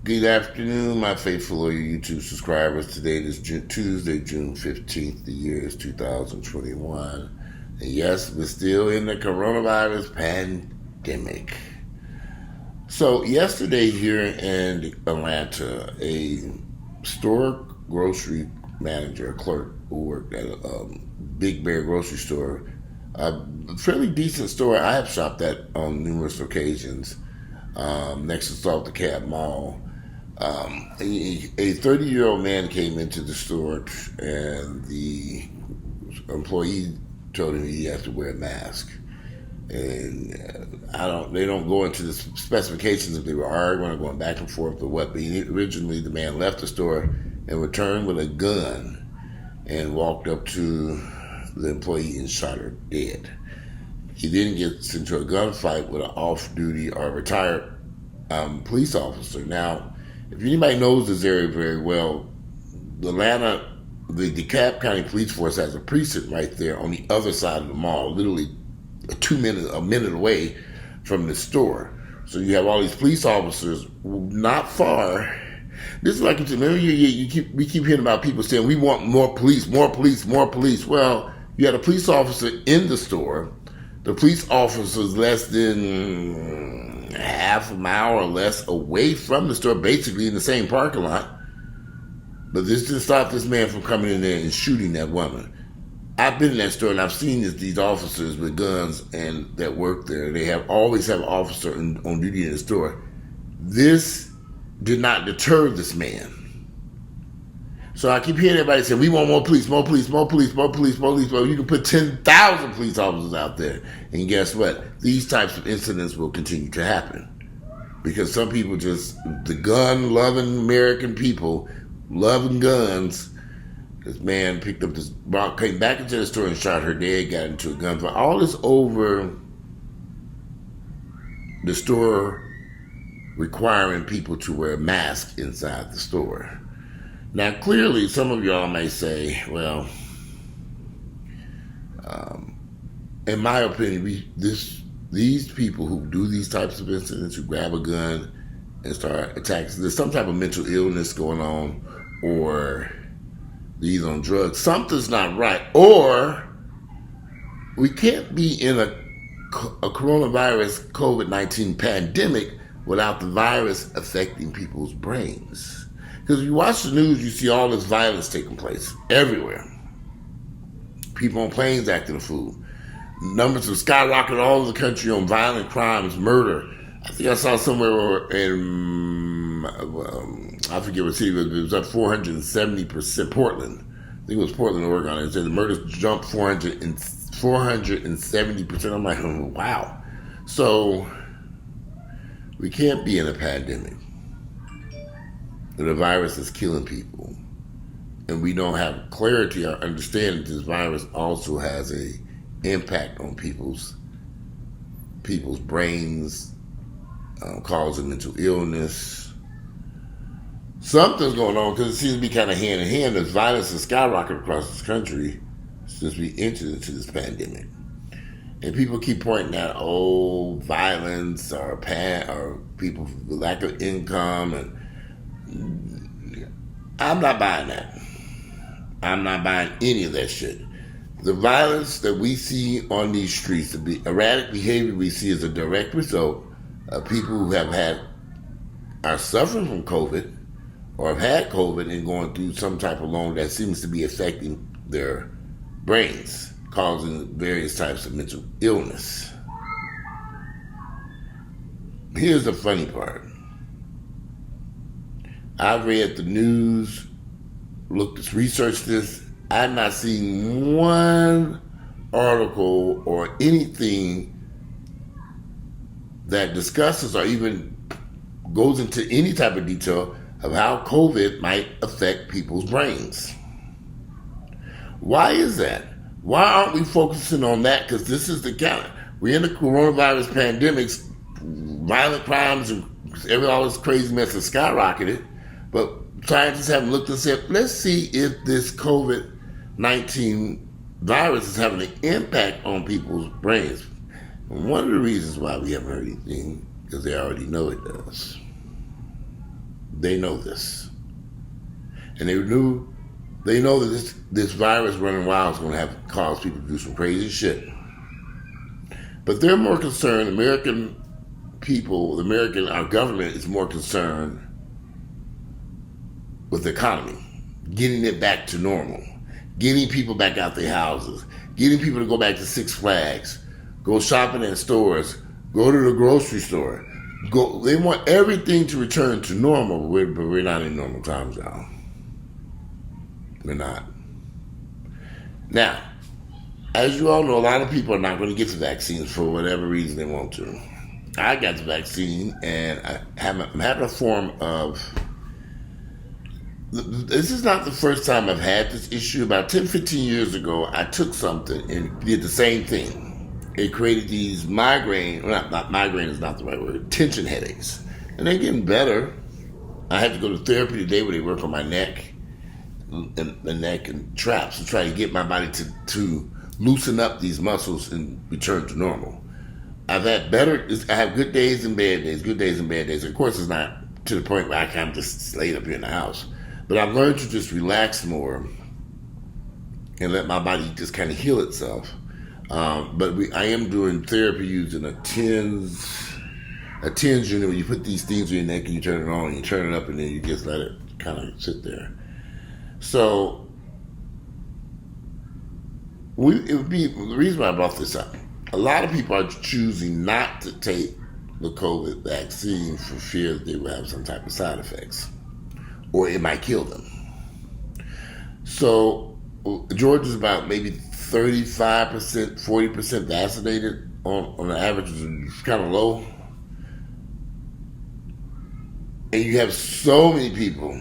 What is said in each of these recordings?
Good afternoon, my faithful loyal YouTube subscribers. Today is Tuesday, June 15th. The year is 2021. And yes, we're still in the coronavirus pandemic. So yesterday here in Atlanta, a store grocery manager, a clerk who worked at a Big Bear grocery store, a fairly decent store I have shopped at on numerous occasions, next to South DeKalb Mall. A 30-year-old man came into the store, and the employee told him he has to wear a mask. And they don't go into the specifications if they were arguing or going back and forth or what. But originally, the man left the store and returned with a gun and walked up to the employee and shot her dead. He then gets into a gunfight with an off-duty or retired police officer. Now, if anybody knows this area very well, the DeKalb County Police Force has a precinct right there on the other side of the mall, literally a minute away from the store. So you have all these police officers not far. This is like, remember we keep hearing about people saying we want more police, more police, more police. Well, you had a police officer in the store. The police officer is less than half a mile or less away from the store, basically in the same parking lot. But this didn't stop this man from coming in there and shooting that woman. I've been in that store and I've seen these officers with guns and that work there. They always have an officer on duty in the store. This did not deter this man. So I keep hearing everybody say, we want more police, more police, more police, more police, more police. Well, you can put 10,000 police officers out there. And guess what? These types of incidents will continue to happen. Because some people the gun-loving American people, loving guns, this man picked up this, came back into the store and shot her dead, got into a gunfight. All this over the store requiring people to wear masks inside the store. Now, clearly, some of y'all may say, well, in my opinion, these people who do these types of incidents, who grab a gun and start attacking, there's some type of mental illness going on, or these on drugs. Something's not right, or we can't be in a coronavirus COVID-19 pandemic without the virus affecting people's brains. Because if you watch the news, you see all this violence taking place everywhere. People on planes acting a fool. Numbers have skyrocketed all over the country on violent crimes, murder. I think I saw somewhere in, I forget what city it was up 470%. Portland. I think it was Portland, Oregon. It said the murders jumped 470%. I'm like, oh, wow. So we can't be in a pandemic. The virus is killing people, and we don't have clarity or understanding this virus also has a impact on people's brains, causing mental illness. Something's going on because it seems to be kind of hand in hand. As violence has skyrocketed across this country since we entered into this pandemic, and people keep pointing out, violence or people with lack of income, and I'm not buying that. I'm not buying any of that shit. The violence that we see on these streets, the erratic behavior we see, is a direct result of people who are suffering from COVID or have had COVID and going through some type of loan that seems to be affecting their brains, causing various types of mental illness. Here's the funny part. I've read the news, researched this. I've not seen one article or anything that discusses or even goes into any type of detail of how COVID might affect people's brains. Why is that? Why aren't we focusing on that? Because this is we're in the coronavirus pandemics, violent crimes and all this crazy mess has skyrocketed. But scientists haven't looked and said, let's see if this COVID-19 virus is having an impact on people's brains. And one of the reasons why we haven't heard anything, because they already know it does. They know this. And they know that this virus running wild is going to cause people to do some crazy shit. But they're more concerned, American people, our government is more concerned with the economy, getting it back to normal, getting people back out their houses, getting people to go back to Six Flags, go shopping in stores, go to the grocery store. They want everything to return to normal, but we're not in normal times now. We're not. Now, as you all know, a lot of people are not going to get the vaccines for whatever reason they want to. I got the vaccine, and I'm having a form of... This is not the first time I've had this issue. About 10, 15 years ago, I took something and did the same thing. It created these migraine is not the right word, tension headaches. And they're getting better. I had to go to therapy today where they work on my neck and traps to try to get my body to loosen up these muscles and return to normal. I have good days and bad days. Of course, it's not to the point where I can just lay up here in the house. But I've learned to just relax more and let my body just kind of heal itself. But I am doing therapy using a TENS unit where you put these things on your neck and you turn it on and you turn it up and then you just let it kind of sit there. So the reason why I brought this up, a lot of people are choosing not to take the COVID vaccine for fear that they will have some type of side effects or it might kill them. So Georgia's about maybe 35%, 40% vaccinated on the average, is kind of low. And you have so many people,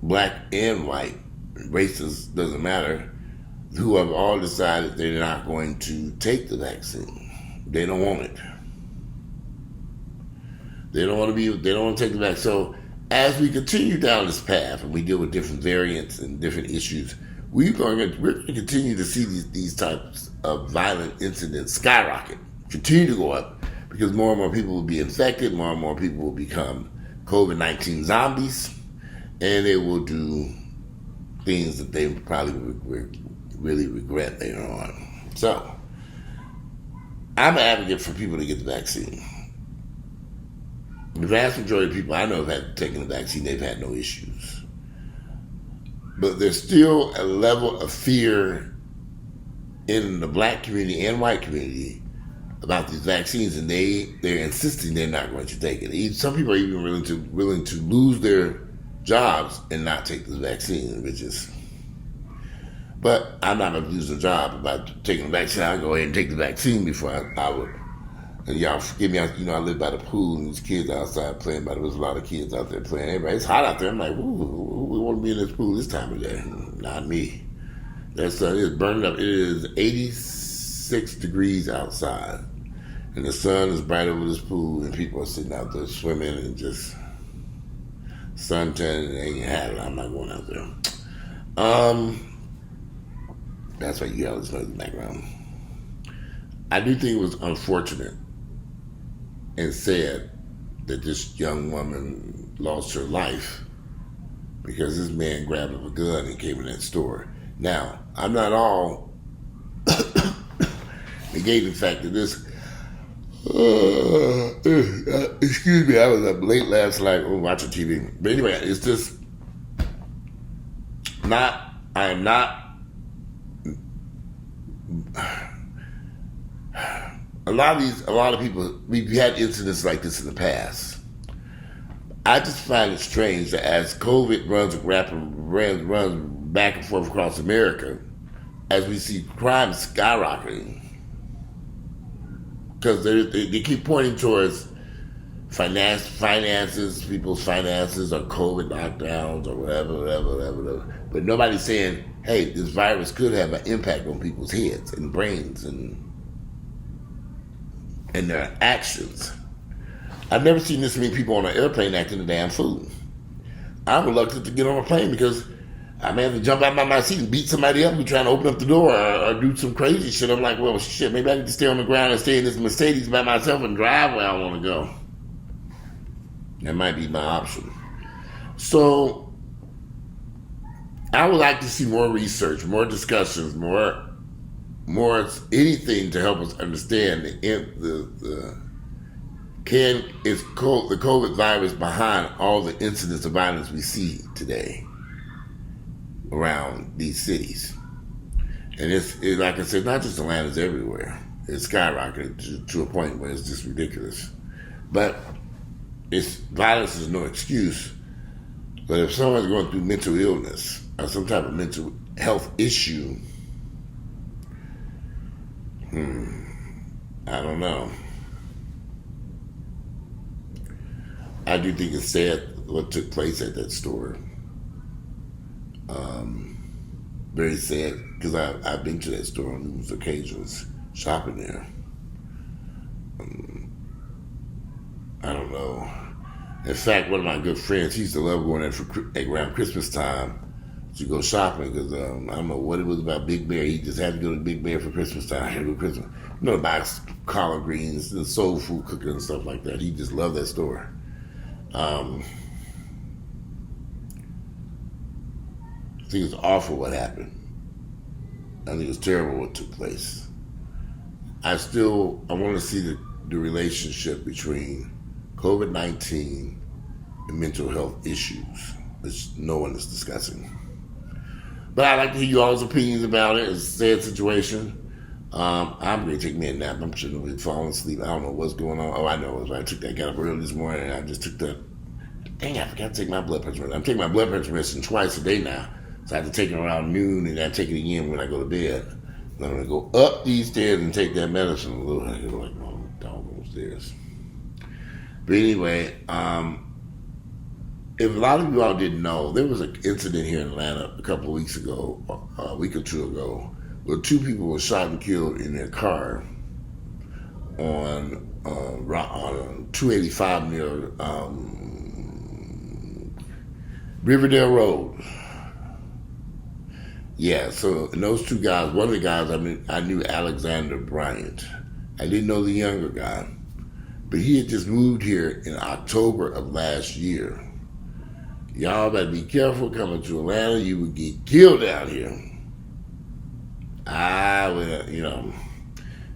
black and white, races, doesn't matter, who have all decided they're not going to take the vaccine. They don't want it. They don't want to take the vaccine. So as we continue down this path and we deal with different variants and different issues, we're going to continue to see these types of violent incidents skyrocket, continue to go up, because more and more people will be infected, more and more people will become COVID-19 zombies, and they will do things that they probably really regret later on. So, I'm an advocate for people to get the vaccine. The vast majority of people I know have taken the vaccine, they've had no issues. But there's still a level of fear in the black community and white community about these vaccines, and they're insisting they're not going to take it. Some people are even willing to lose their jobs and not take this vaccine, which is... But I'm not going to lose a job about taking the vaccine. I'll go ahead and take the vaccine before I would. And y'all forgive me, I live by the pool and there's kids outside playing, but there was a lot of kids out there playing. Everybody, it's hot out there. I'm like, ooh, we want to be in this pool this time of day. Not me. That sun is burning up. It is 86 degrees outside. And the sun is bright over this pool and people are sitting out there swimming and just suntan and they ain't had it. I'm not going out there. That's why you hear all this noise in the background. I do think it was unfortunate and sad that this young woman lost her life because this man grabbed up a gun and came in that store. Now, I'm not all negating the fact that this... excuse me, I was up late last night watching TV. But anyway, it's just not... I am not... A lot of people, we've had incidents like this in the past. I just find it strange that as COVID runs back and forth across America, as we see crime skyrocketing, because they keep pointing towards finances, people's finances, or COVID lockdowns, or whatever. But nobody's saying, hey, this virus could have an impact on people's heads and brains and their actions. I've never seen this many people on an airplane acting a damn fool. I'm reluctant to get on a plane because I may have to jump out of my seat and beat somebody up who's trying to open up the door or do some crazy shit. I'm like, well, shit, maybe I need to stay on the ground and stay in this Mercedes by myself and drive where I want to go. That might be my option. So I would like to see more research, more discussions, more anything to help us understand the COVID virus behind all the incidents of violence we see today around these cities. And it's like I said, not just Atlanta, it's everywhere. It's skyrocketed to a point where it's just ridiculous. But violence is no excuse. But if someone's going through mental illness or some type of mental health issue, I don't know. I do think it's sad what took place at that store. Very sad, because I've been to that store on numerous occasions, shopping there. I don't know. In fact, one of my good friends, he used to love going there around Christmas time to go shopping, because I don't know what it was about Big Bear. He just had to go to Big Bear for Christmas time. Every Christmas, buy collard greens and soul food cooking and stuff like that. He just loved that store. I think it's awful what happened. I think it's terrible what took place. I want to see the relationship between COVID-19 and mental health issues, which no one is discussing. But I'd like to hear you all's opinions about it. It's a sad situation. I'm going to take me a nap. I'm sure I'll be falling asleep. I don't know what's going on. Oh, I know. I got up early this morning and I just took dang, I forgot to take my blood pressure medicine. I'm taking my blood pressure medicine twice a day now. So I have to take it around noon and I take it again when I go to bed. And I'm going to go up these stairs and take that medicine a little. I go like, oh, doggone stairs. But anyway, if a lot of you all didn't know, there was an incident here in Atlanta a couple of weeks ago, a week or two ago, where 2 people were shot and killed in their car on 285 near Riverdale Road. Yeah, so and those 2 guys, one of the guys I knew Alexander Bryant. I didn't know the younger guy, but he had just moved here in October of last year. Y'all better be careful coming to Atlanta. You would get killed out here.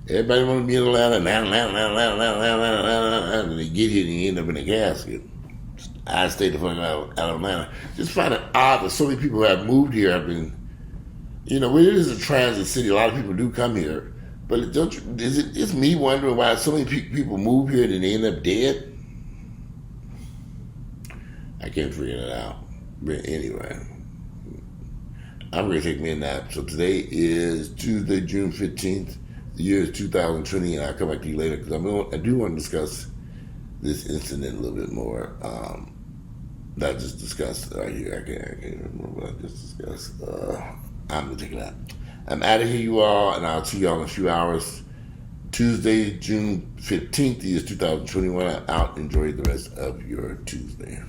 Everybody want to be in Atlanta, and they get here and you end up in a casket. I stayed the fuck out of Atlanta. Just find it odd that so many people who have moved here have been, it is a transit city. A lot of people do come here, but it's me wondering why so many people move here and they end up dead. I can't figure that out. But anyway, I'm going to take me a nap. So today is Tuesday, June 15th. The year is 2020, and I'll come back to you later because I do want to discuss this incident a little bit more. That I just discussed right here. I can't remember what I just discussed. I'm going to take a nap. I'm out of here, you all, and I'll see you all in a few hours. Tuesday, June 15th, the year is 2021. I'm out. Enjoy the rest of your Tuesday.